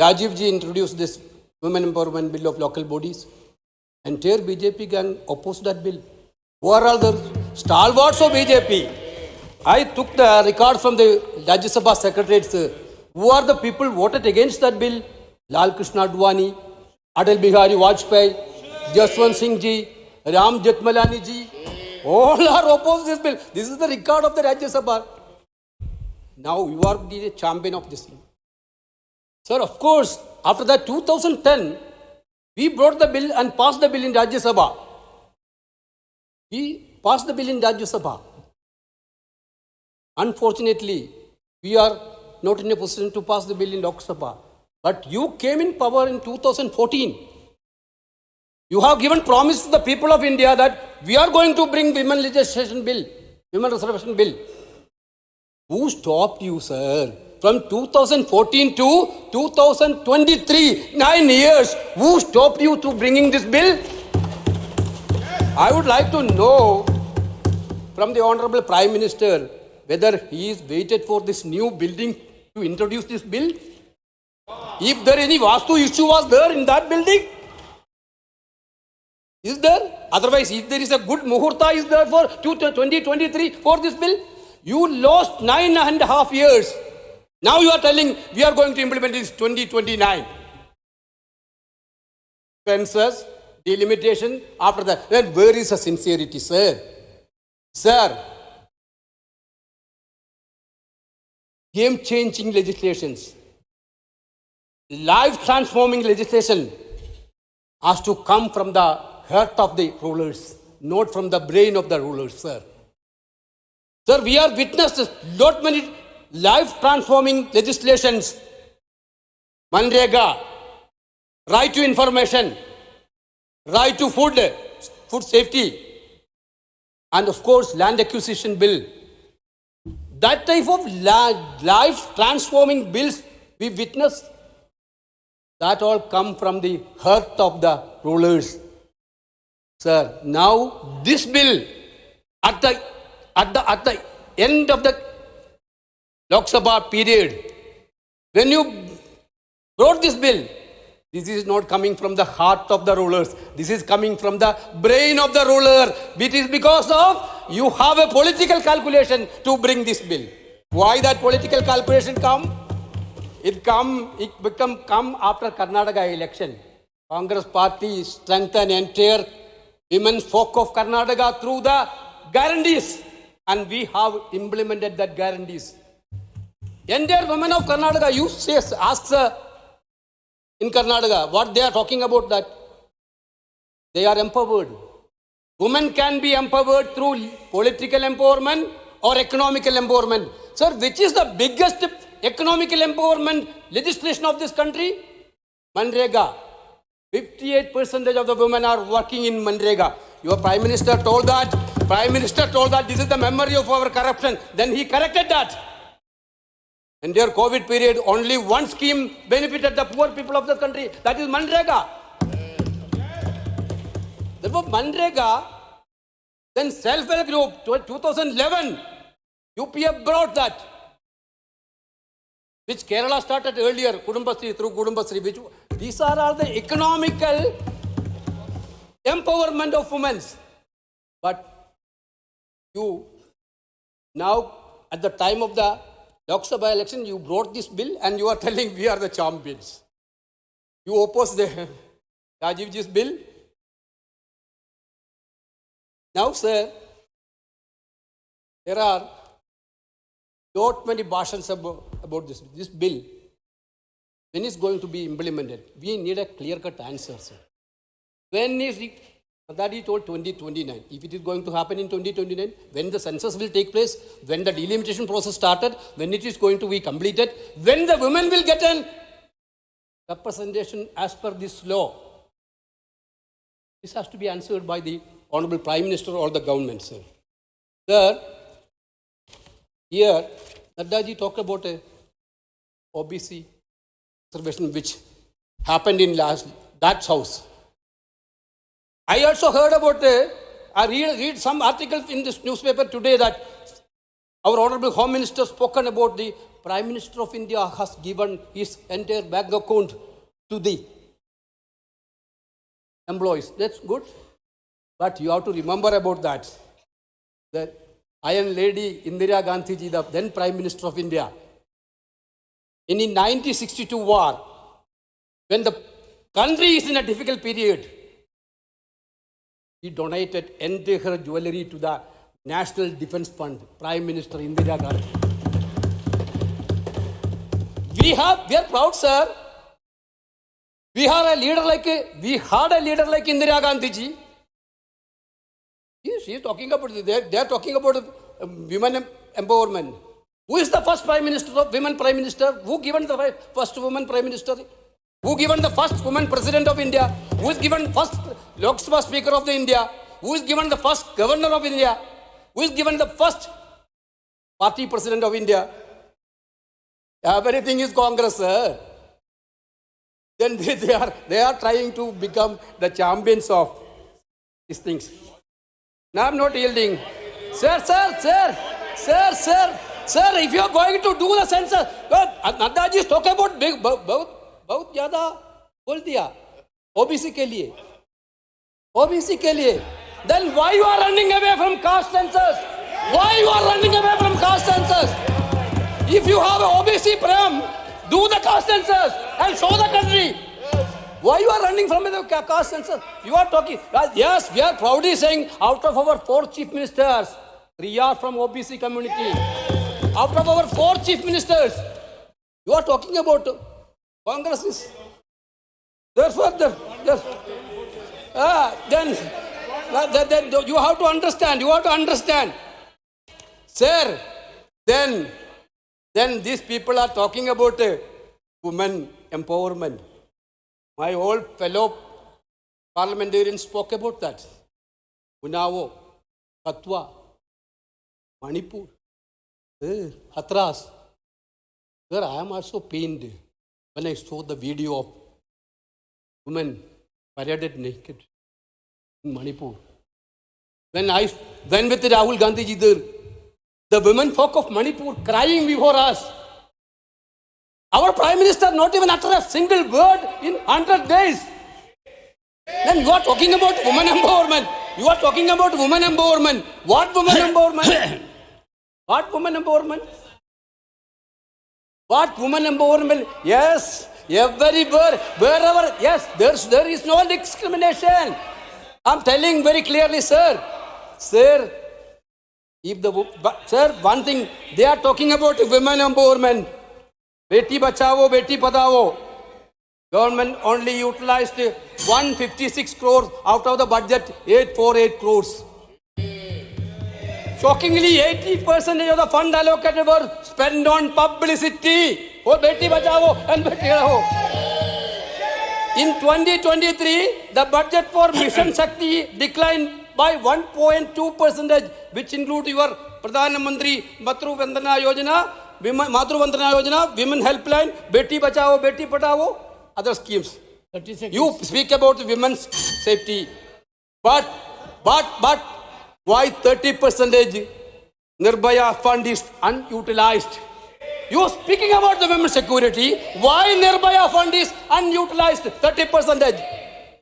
Rajiv ji introduced this Women Empowerment Bill of local bodies. Entire BJP gang opposed that bill. Who are all the stalwarts of BJP? I took the record from the Rajya Sabha secretariats. Who are the people who voted against that bill? Lal Krishna Advani, Atal Bihari Vajpayee, Jaswant Singh ji, Ram Jethmalani ji. All are opposed this bill. This is the record of the Rajya Sabha. Now you are the champion of this thing. Sir, of course, after that 2010, we brought the bill and passed the bill in Rajya Sabha. We passed the bill in Rajya Sabha. Unfortunately, we are not in a position to pass the bill in Lok Sabha. But you came in power in 2014. You have given promise to the people of India that we are going to bring women legislation bill, women reservation bill. Who stopped you, sir? From 2014 to 2023, 9 years, who stopped you to bringing this bill? I would like to know from the Honorable Prime Minister whether he is waited for this new building to introduce this bill. If there any Vastu issue was there in that building, is there? Otherwise, if there is a good Muhurta is there for 2023 for this bill, you lost 9.5 years. Now you are telling we are going to implement this 2029. Census, delimitation, after that. Then where is the sincerity, sir? Sir, game-changing legislations, life-transforming legislation has to come from the heart of the rulers, not from the brain of the rulers, sir. Sir, we are witnessed not many life-transforming legislations. Manrega, right to information, right to food safety, and of course, land acquisition bill. That type of life-transforming bills we witness, that all come from the heart of the rulers. Sir, now this bill, at the end of the Lok Sabha period, when you brought this bill, this is not coming from the heart of the rulers. This is coming from the brain of the ruler. It is because of you have a political calculation to bring this bill. Why that political calculation come? It come after Karnataka election. Congress party strengthened entire women's folk of Karnataka through the guarantees. And we have implemented that guarantees. Entire women of Karnataka, you say, ask in Karnataka what they are talking about that. They are empowered. Women can be empowered through political empowerment or economical empowerment. Sir, which is the biggest economical empowerment legislation of this country? Manrega. 58% of the women are working in Manrega. Your Prime Minister told that. Prime Minister told that this is the memory of our corruption. Then he corrected that. In their COVID period, only one scheme benefited the poor people of the country. That is Manrega. Therefore, Manrega, then self-help group, 2011, UPF brought that, which Kerala started earlier, Kudumbasri, through Kudumbasri, which these are all the economical empowerment of women. But you, now, at the time of the Lok Sabha election, you brought this bill and you are telling we are the champions. You oppose the Rajiv ji's bill. Now, sir, there are not many bhashans about this bill. When is going to be implemented? We need a clear-cut answer, sir. When is it? That he told 2029. If it is going to happen in 2029, when the census will take place, when the delimitation process started, when it is going to be completed, when the women will get an representation as per this law. This has to be answered by the Honorable Prime Minister or the government, sir. Sir, here, Naddaji talked about a OBC reservation which happened in that house. I also heard about, I read some articles in this newspaper today that our Honorable Home Minister spoken about the Prime Minister of India has given his entire bank account to the employees. That's good. But you have to remember about that. The Iron Lady Indira Gandhi ji, the then Prime Minister of India, in the 1962 war, when the country is in a difficult period, he donated entire jewelry to the National Defense Fund, Prime Minister Indira Gandhi. We are proud, sir. We had a leader like Indira Gandhi ji. She is talking about, they are talking about women empowerment. Who is the first Prime Minister of women Prime Minister? Who given the first woman Prime Minister? Who given the first woman President of India? Who is given first Lok Sabha Speaker of the India? Who is given the first Governor of India? Who is given the first Party President of India? Everything is Congress, sir. Then they are trying to become the champions of these things. Now I'm not yielding. Sir, if you are going to do the census, Nadda ji is talking about big, बहुत ज़्यादा बोल दिया OBC के लिए. Then why you are running away from caste census? Why you are running away from caste census? If you have a OBC Prem, do the caste census and show the country. Why you are running from the caste census? You are talking. Yes, we are proudly saying out of our 4 chief ministers, 3 are from OBC community. Out of our 4 chief ministers, you are talking about Congress is. Therefore, then you have to understand. Sir, then these people are talking about women empowerment. My old fellow parliamentarians spoke about that. Unnao, Katwa, Manipur, Hatras. Sir, I am also pained when I saw the video of women paraded naked in Manipur. When I went with Rahul Gandhi ji there, the women folk of Manipur crying before us. Our Prime Minister not even utter a single word in 100 days. Then you are talking about women empowerment. What women empowerment? What women empowerment? Yes, everywhere, wherever, yes, there is no discrimination. I'm telling very clearly, sir. Sir, one thing, they are talking about women empowerment. Beti Bachao, Beti Padao. Government only utilized 156 crores out of the budget, 848 crores. Shockingly, 80% of the fund allocated were spent on publicity for Beti Bachao and Beti Padhao. In 2023, the budget for Mission Shakti declined by 1.2%, which include your Pradhan Mantri Matru Vandana Yojana, Women Helpline, Beti Bachao, Beti Padhao, other schemes. You speak about women's safety, but why 30% Nirbhaya fund is unutilized? You are speaking about the women's security. Why Nirbhaya fund is unutilized 30%?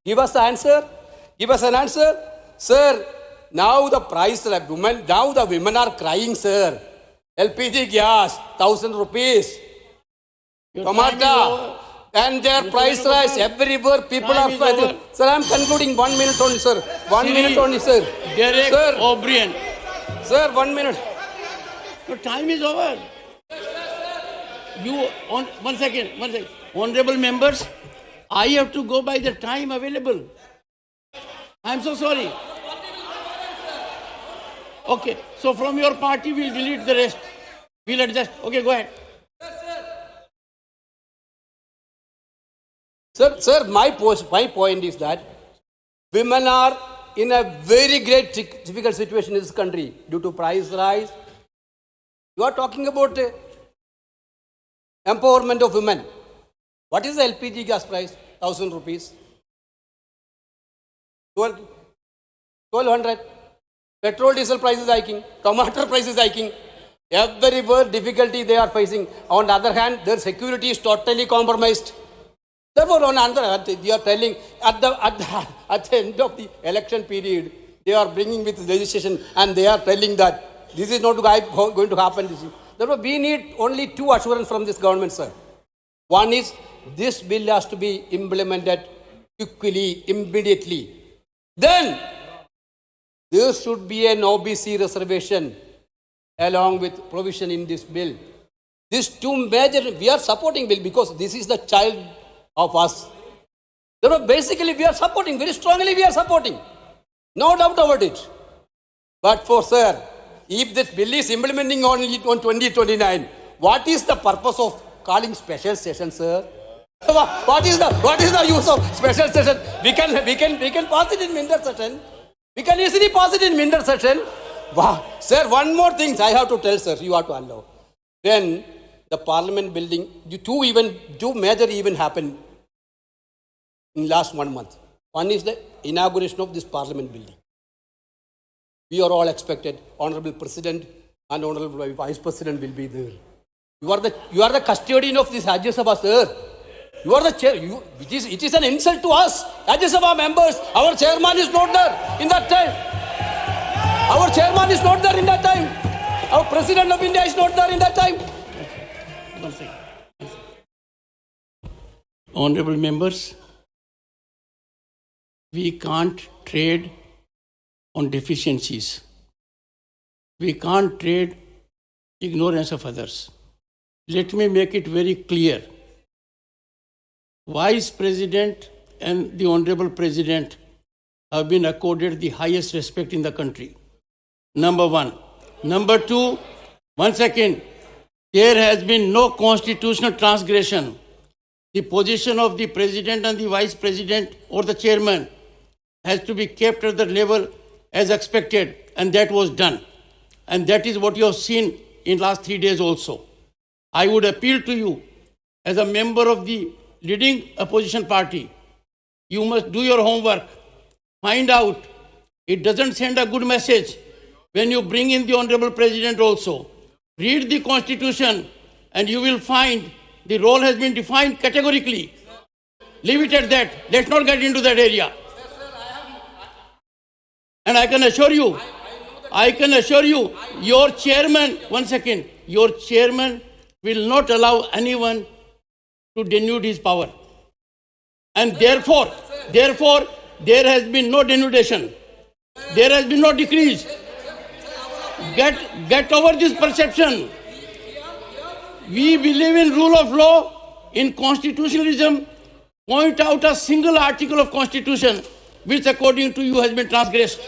Give us an answer. Sir, now the price of women, now the women are crying, sir. LPG gas, 1,000 rupees. Tomato, and their price rise everywhere. People are fighting. Sir, I am concluding. 1 minute only, sir. 1 minute only, sir. Derek O'Brien. Sir, 1 minute. Your time is over. One second. Honorable members, I have to go by the time available. I am so sorry. Okay, so from your party, we'll delete the rest. We'll adjust. Okay, go ahead. Sir, my point is that women are in a very great difficult situation in this country due to price rise. You are talking about empowerment of women. What is the LPG gas price? 1,000 rupees. 1,200. Petrol diesel price is hiking. Tomato price is hiking. Every word difficulty they are facing. On the other hand, their security is totally compromised. Therefore, on the other hand, they are telling at the end of the election period, they are bringing with legislation and they are telling that this is not going to happen. Therefore, we need only two assurances from this government, sir. One is this bill has to be implemented quickly, immediately. Then there should be an OBC reservation along with provision in this bill. These two major, we are supporting bill because this is the child of us. Therefore, basically we are supporting, very strongly we are supporting. No doubt about it. But for sir, if this bill is implementing only on 2029, what is the purpose of calling special session, sir? What is the use of special session? We can pass it in winter session. We can easily pass it in winter session. Wow. Sir, one more thing I have to tell, sir. You have to allow. When the parliament building, two major events happened in last 1 month. One is the inauguration of this parliament building. We are all expected, Honorable President and Honorable Vice President will be there. You are the custodian of this Rajya Sabha, sir. You are the chair. It is an insult to us, Rajya Sabha members. Our chairman is not there in that time. Our chairman is not there in that time. Our President of India is not there in that time. One second. Honorable members, we can't trade on deficiencies. We can't trade ignorance of others. Let me make it very clear. Vice President and the Honorable President have been accorded the highest respect in the country. Number one. Number two, one second, there has been no constitutional transgression. The position of the President and the Vice President or the Chairman has to be kept at the level as expected, and that was done. And that is what you have seen in last 3 days also. I would appeal to you as a member of the leading opposition party, you must do your homework, find out. It doesn't send a good message when you bring in the Honorable President also. Read the Constitution and you will find the role has been defined categorically. Leave it at that. Let's not get into that area. And I can assure you, your chairman, one second, your chairman will not allow anyone to denude his power. And therefore, there has been no denudation. There has been no decrease. Get over this perception. We believe in rule of law, in constitutionalism. Point out a single article of Constitution which according to you has been transgressed.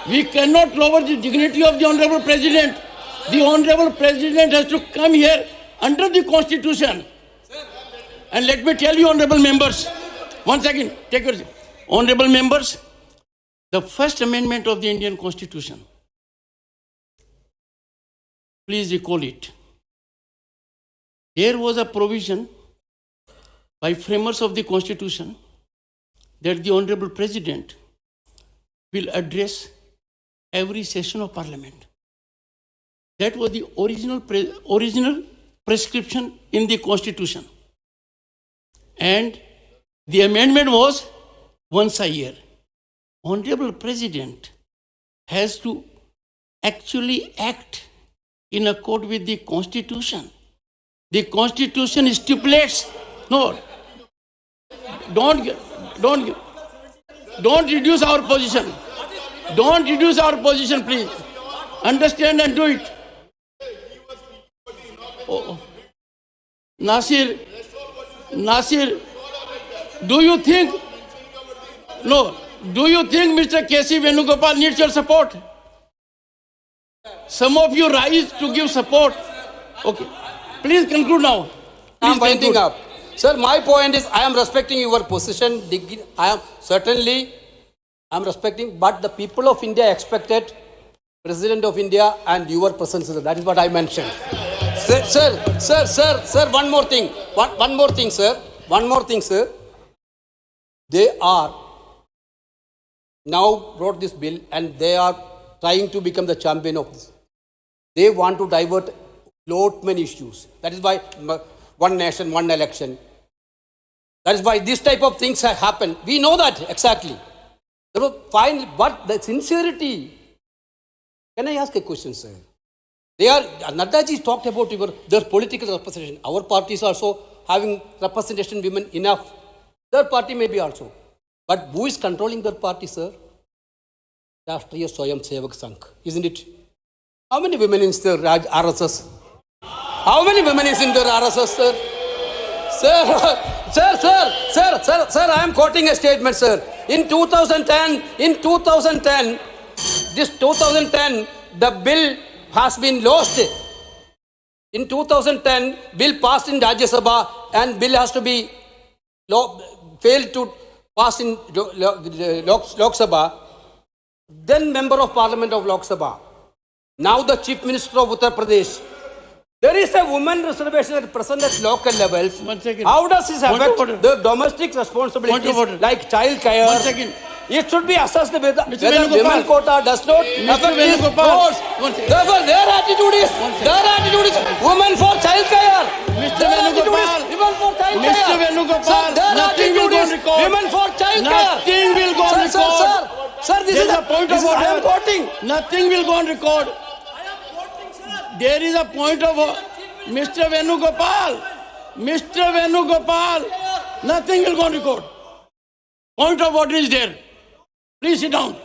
We cannot lower the dignity of the Honorable President. The Honorable President has to come here under the Constitution. And let me tell you, honorable members, one second, take your seat. Honorable members, the first amendment of the Indian Constitution, please recall it. There was a provision by framers of the Constitution that the Honorable President will address every session of Parliament. That was the original prescription in the Constitution. And the amendment was once a year. Honorable President has to actually act in accord with the Constitution. The Constitution stipulates, no, don't reduce our position. Don't reduce our position, please. Understand and do it. Oh. Nasir, do you think Mr. K.C. VenuGopal needs your support? Some of you rise to give support. Okay. Please conclude now. I am winding up. Sir, my point is I am respecting your position. I am respecting, but the people of India expected President of India and your presence. That is what I mentioned. Sir, one more thing, sir. They are now brought this bill and they are trying to become the champion of this. They want to divert lot many issues. That is why one nation, one election. That is why this type of things have happened. We know that exactly. Fine, but the sincerity. Can I ask a question, sir? Naddaji talked about their political representation. Our party is also having representation women enough. Their party may be also. But who is controlling their party, sir? Rashtriya Swayam Sevak Sangh, isn't it? How many women is there RSS? How many women is in their RSS, sir? Sir, I am quoting a statement, sir. In 2010, the bill has been lost. In 2010, bill passed in Rajya Sabha and bill has to be failed to pass in Lok Sabha. Then member of parliament of Lok Sabha. Now the chief minister of Uttar Pradesh. There is a woman reservation at present at local levels. 1 second. How does this affect the domestic responsibilities like child care? 1 second. It should be assessed whether VenuGopal. women quota does not affect these VenuGopal. roles. Therefore, their attitude is women for child care. Mr. VenuGopal. Women for child care. Mr. VenuGopal. Sir, their Nothing will attitude go on is record. women for child care. Nothing will go on record. Sir, this There is is a point of I am order. quoting. Nothing will go on record. There is a point of order. Mr. VenuGopal. Mr. VenuGopal. Nothing will go on record. Point of order is there. Please sit down.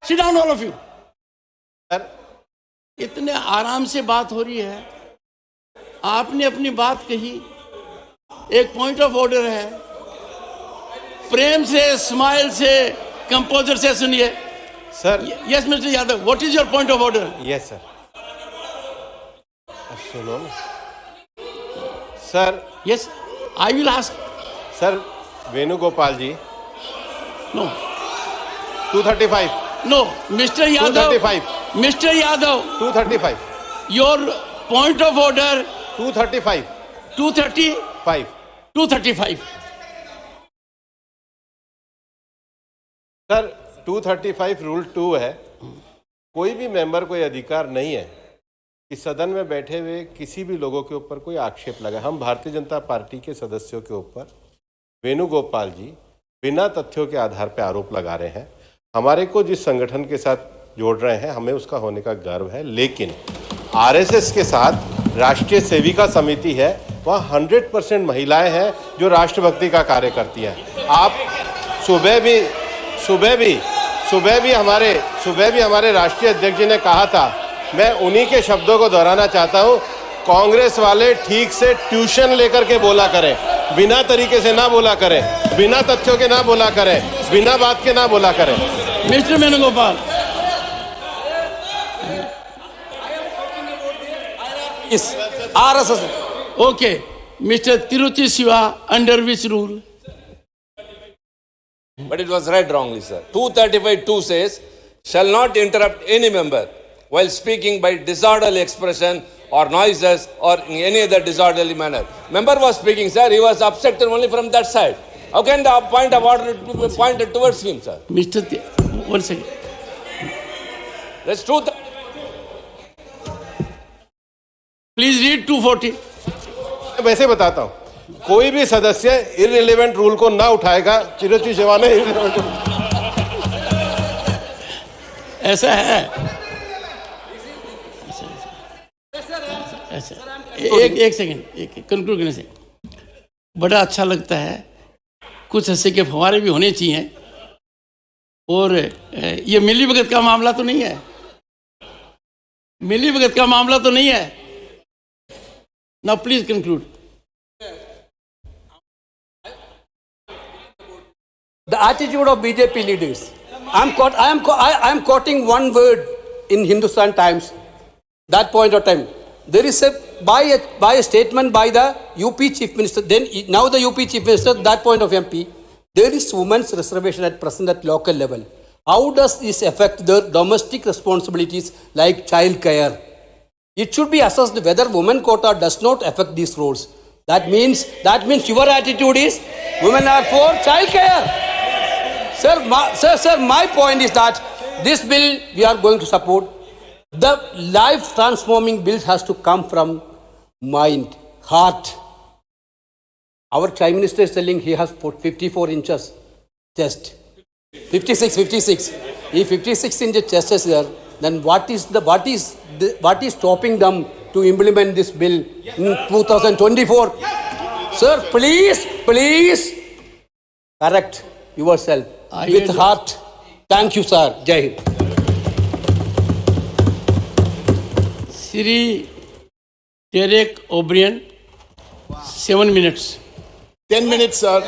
Sit down, all of you. Sir इतने आराम से बात हो रही है. आपने अपनी बात कही. एक पॉइंट ऑफ ऑर्डर है. प्रेम से, स्माइल से, कंपोजर से सुनिए. Sir yes mister Yadav, what is your point of order? Yes sir. सुनो ना sir. Yes, I will ask. Sir Venugopal ji. No 235. No mister Yadav. 235. Mister Yadav, 235. Your point of order. 235. 235. 235. Sir 235 rule 2 है. कोई भी मेंबर को यह अधिकार नहीं है कि सदन में बैठे हुए किसी भी लोगों के ऊपर कोई आक्षेप लगाए. हम भारतीय जनता पार्टी के सदस्यों के ऊपर वेणुगोपाल जी बिना तथ्यों के आधार पर आरोप लगा रहे हैं. हमारे को जिस संगठन के साथ जोड़ रहे हैं हमें उसका होने का गर्व है. लेकिन आरएसएस के साथ राष्ट्रीय सेविका समिति है, वहाँ 100% महिलाएं हैं जो राष्ट्रभक्ति का कार्य करती हैं. आप सुबह भी हमारे राष्ट्रीय अध्यक्ष जी ने कहा था, मैं उन्हीं के शब्दों को दोहराना चाहता हूं, कांग्रेस वाले ठीक से ट्यूशन लेकर के बोला करें, बिना तरीके से ना बोला करें, बिना तथ्यों के ना बोला करें, बिना बात के ना बोला करें. Mister Venugopal. Is RSS. Okay. Mr. Tiruchi Siva, under which rule? But it was read wrongly, sir. 235(2) says, shall not interrupt any member while speaking by disorderly expression or noises or in any other disorderly manner. Member was speaking, sir. He was obstructed only from that side. How can the point of order be pointed towards him, sir? Mr. 1 second. That's truth. Please read 240. वैसे बताता हूं, कोई भी सदस्य irrelevant rule को ना उठाएगा. चिरंजीव शिवा ने ऐसा है. ऐसा. एक सेकंड कंक्लूड करने से बड़ा अच्छा लगता है. कुछ हंसी के फवारे भी होने चाहिए. और ये मिली भगत का मामला तो नहीं है. मिली भगत का मामला तो नहीं है. Now please conclude. The attitude of BJP leaders. I am quoting one word in Hindustan Times. That point of time, there is by a statement by the UP Chief Minister. Then now the UP Chief Minister. That point of MP, there is women's reservation at present at local level. How does this affect their domestic responsibilities like child care? It should be assessed whether women quota does not affect these roles. That means your attitude is women are for child care. Sir, my point is that this bill we are going to support. The life transforming bills has to come from mind, heart. Our Prime Minister is telling he has 54 inches chest. 56. If 56 inches chest is there, then what is stopping them to implement this bill in 2024? Sir, please correct yourself with heart. Thank you, sir. Jai Hind. Sri Derek O'Brien, 7 minutes. 10 minutes, sir.